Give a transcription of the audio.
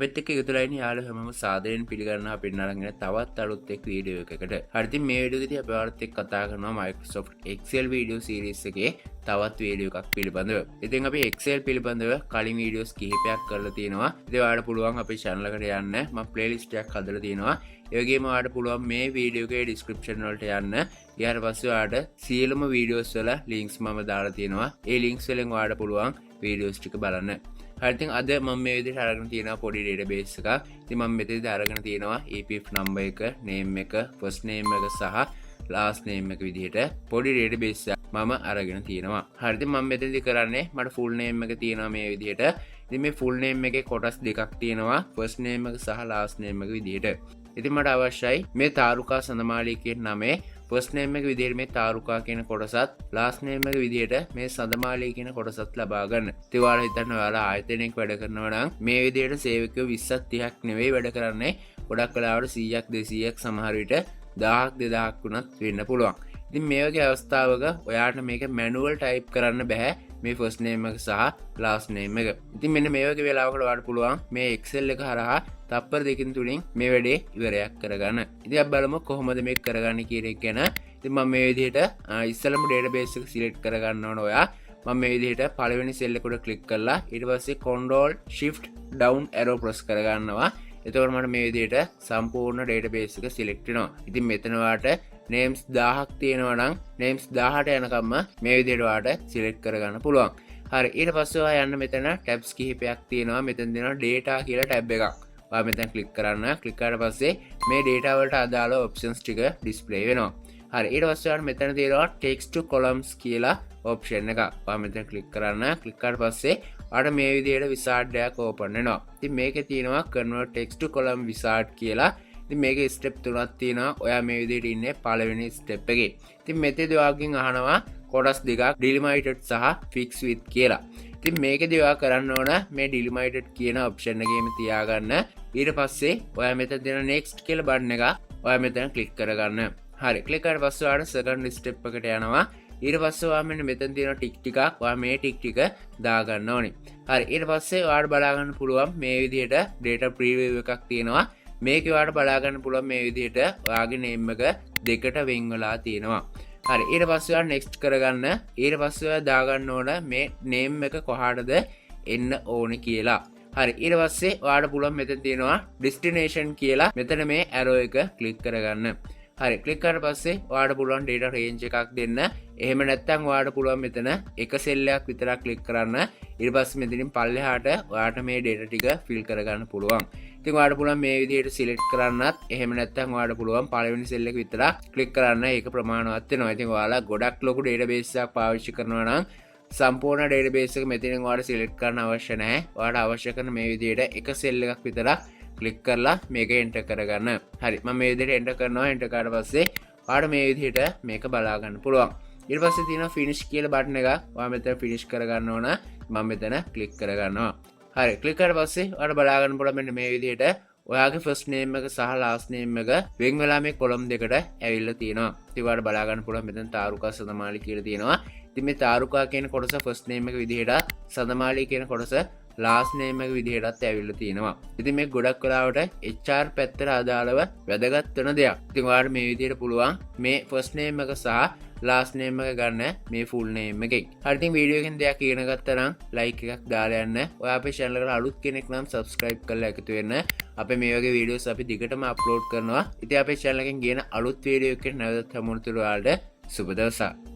අපිත් එක්ක එකතු වෙලා ඉන්න යාළුවෝ හැමෝම සාදරයෙන් පිළිගන්නවා අපිට නරගෙන තවත් අලුත් එක් වීඩියෝ එකකට. හරි ඉතින් මේ වීඩියෝ එකේදී අපි ඔයාලත් එක්ක කතා කරනවා Microsoft Excel වීඩියෝ සීරීස් එකේ තවත් වීඩියෝ එකක් පිළිබඳව. ඉතින් අපි Excel පිළිබඳව කලින් වීඩියෝස් කිහිපයක් කරලා තියෙනවා. ඉතින් ඔයාලට පුළුවන් අපේ channel එකට යන්න. මම playlist එකක් හදලා තියෙනවා. ඒ වගේම ඔයාලට පුළුවන් මේ වීඩියෝ එකේ description වලට යන්න. ඊට පස්සේ ඔයාලට සියලුම වීඩියෝස් වල links මම දාලා තියෙනවා. ඒ links වලින් ඔයාලට පුළුවන් වීඩියෝස් ටික බලන්න. හරි ඉතින් අද මම මේ විදිහට අරගෙන තියෙනවා පොඩි database එකක්. ඉතින් මම මෙතනදී අරගෙන තියෙනවා EPF number එක, name එක, first name එක සහ last name එක විදිහට පොඩි database එකක් මම අරගෙන තියෙනවා. හරි ඉතින් මම මෙතනදී කරන්නේ මට full name එක තියෙනවා මේ විදිහට. ඉතින් මේ full name එකේ කොටස් දෙකක් තියෙනවා. first name එක සහ last name එක විදිහට. ඉතින් මට අවශ්‍යයි මේ තාරුකා සඳමාලී කියන නමේ first name එක විදිහට මේ තාරුකා කියන කොටසත් last name එක විදිහට මේ සඳමාලී කියන කොටසත් ලබා ගන්න. ඉතින් ඔයාලා හිතන්න ඔයාලා ආයතනයක වැඩ කරනවා නම් මේ විදිහට සේවකයෝ 20ක් 30ක් නෙවෙයි වැඩ කරන්නේ. ගොඩක් වෙලාවට 100ක් 200ක් සමහර විට 1000ක් 2000ක් වුණත් වෙන්න පුළුවන්. ඉතින් මේ වගේ අවස්ථාවක ඔයාලට මේක මැනුවල් ටයිප් කරන්න බෑ මේ first name එක සහ last name එක. ඉතින් මෙන්න මේ වගේ වෙලාවකට ඔයාලට පුළුවන් මේ Excel එක හරහා තප්පර දෙකකින් තුලින් මේ වැඩේ ඉවරයක් කරගන්න. ඉතින් අපි බලමු කොහොමද මේක කරගන්නේ කියන එක ගැන. ඉතින් මම මේ විදිහට ඉස්සෙල්ලම database එක select කරගන්න ඕන ඔයා. මම මේ විදිහට පළවෙනි cell එකට click කරලා ඊට පස්සේ control shift down arrow press කරගන්නවා. එතකොට මට මේ විදිහට සම්පූර්ණ database එක select වෙනවා. ඉතින් මෙතන ඔයාලට names 1000ක් තියෙනවා නම් names 1000ට යනකම්ම මේ විදිහට ඔයාලට select කරගන්න පුළුවන්. හරි ඊට පස්සේ ඔයා යන්න මෙතන tabs කිහිපයක් තියෙනවා. මෙතන දෙනවා data කියලා tab එකක්. ඔයා මෙතන click කරන්න. click කරාට පස්සේ මේ data වලට අදාළ options ටික display වෙනවා. හරි ඊට පස්සේ ඔයාලට මෙතන තියෙනවා text to columns කියලා option එකක්. ඔයා මෙතන click කරන්න. click කරාට පස්සේ ඔයාලට මේ විදිහට wizard එකක් open වෙනවා. ඉතින් මේකේ තියෙනවා convert text to column wizard කියලා. ඉතින් මේකේ step තුනක් තියෙනවා. ඔයා මේ විදිහට ඉන්නේ පළවෙනි step එකේ. ඉතින් මෙතෙදි ඔයාගෙන් අහනවා කොටස් දෙකක් delimited සහ fix with කියලා. ඉතින් මේකේදී ඔයා කරන්න ඕන මේ delimited කියන option එකේම තියාගන්න. ඊට පස්සේ ඔයා මෙතන දෙන next කියලා button එක ඔයා මෙතන click කරගන්න. හරි click කරලා පස්සේ ඔයාලට second step එකට යනවා. ඊට පස්සේ ඔයා මෙන්න මෙතන තියෙන ටික් ටිකක් ඔයා මේ ටික් ටික දාගන්න ඕනේ. හරි ඊට පස්සේ ඔයාලට බලා ගන්න පුළුවන් මේ විදිහට data preview එකක් තියෙනවා. මේක ඔයාලට බලා ගන්න පුළුවන් මේ විදිහට ඔයාගේ name එක දෙකට වෙන් වෙලා තියෙනවා. හරි ඊට පස්සේ ඔයා next කරගන්න. ඊට පස්සේ ඔයා දාගන්න ඕන මේ name එක කොහාටද එන්න ඕනේ කියලා. හරි ඊට පස්සේ ඔයාලට පුළුවන් මෙතන තියෙනවා destination කියලා මෙතන මේ arrow එක click කරගන්න. හරි click කරලා පස්සේ ඔයාලට පුළුවන් data range එකක් දෙන්න. එහෙම නැත්නම් ඔයාලට පුළුවන් මෙතන එක cell එකක් විතරක් click කරන්න. ඊට පස්සේ මෙතනින් පල්ලෙහාට ඔයාලට මේ data ටික fill කරගන්න පුළුවන්. ඉතින් ඔයාලට පුළුවන් මේ විදිහට select කරන්නත්. එහෙම නැත්නම් ඔයාලට පුළුවන් පළවෙනි cell එක විතරක් click කරන්න. ඒක ප්‍රමාණවත් වෙනවා. ඉතින් ඔයාලා ගොඩක් ලොකු database එකක් පාවිච්චි කරනවා නම් සම්පූර්ණ database එක මෙතනින් ඔයාලට select කරන්න අවශ්‍ය නැහැ. ඔයාලට අවශ්‍ය කරන මේ විදිහට එක cell එකක් විතරක් click කරලා මේක enter කරගන්න. හරි මම මේ විදිහට enter කරනවා. enter කරාට පස්සේ ඔයාලට මේ විදිහට මේක බලා ගන්න පුළුවන්. ඊට පස්සේ තියෙනවා finish කියලා button එක. ඔයා මෙතන finish කරගන්න ඕන. මම මෙතන click කරගන්නවා. හරි click කරලා පස්සේ ඔයාලට බලා ගන්න පුළුවන් මෙන්න මේ විදිහට ඔයාගේ first name එක සහ last name එක වෙන් වෙලා මේ column දෙකට ඇවිල්ලා තියෙනවා. ඉතින් ඔයාලට බලා ගන්න පුළුවන් මෙතන තාරුකා සඳමාලි කියලා තියෙනවා. ඉතින් මේ තාරුකා කියන කොටස first name එක විදිහට සඳමාලි කියන කොටස last name එක විදිහටත් ඇවිල්ලා තියෙනවා. ඉතින් මේ ගොඩක් වෙලාවට HR පැත්තට අදාළව වැදගත් වෙන දෙයක්. ඉතින් ඔයාලට මේ විදිහට පුළුවන් මේ first name එක සහ last name එක ගන්න මේ full name එකෙන්. හරි ඉතින් වීඩියෝ එකෙන් දෙයක් ඉගෙන ගත්තා නම් like එකක් දාලා යන්න. ඔයා අපේ channel එකට අලුත් කෙනෙක් නම් subscribe කරලා එකතු වෙන්න. අපේ මේ වගේ වීඩියෝස් අපි දිගටම upload කරනවා. ඉතින් අපේ channel එකෙන් ගියන අලුත් වීඩියෝ එකකින් නැවතත් හමුවන තුරු ඔයාලට සුබ දවසක්.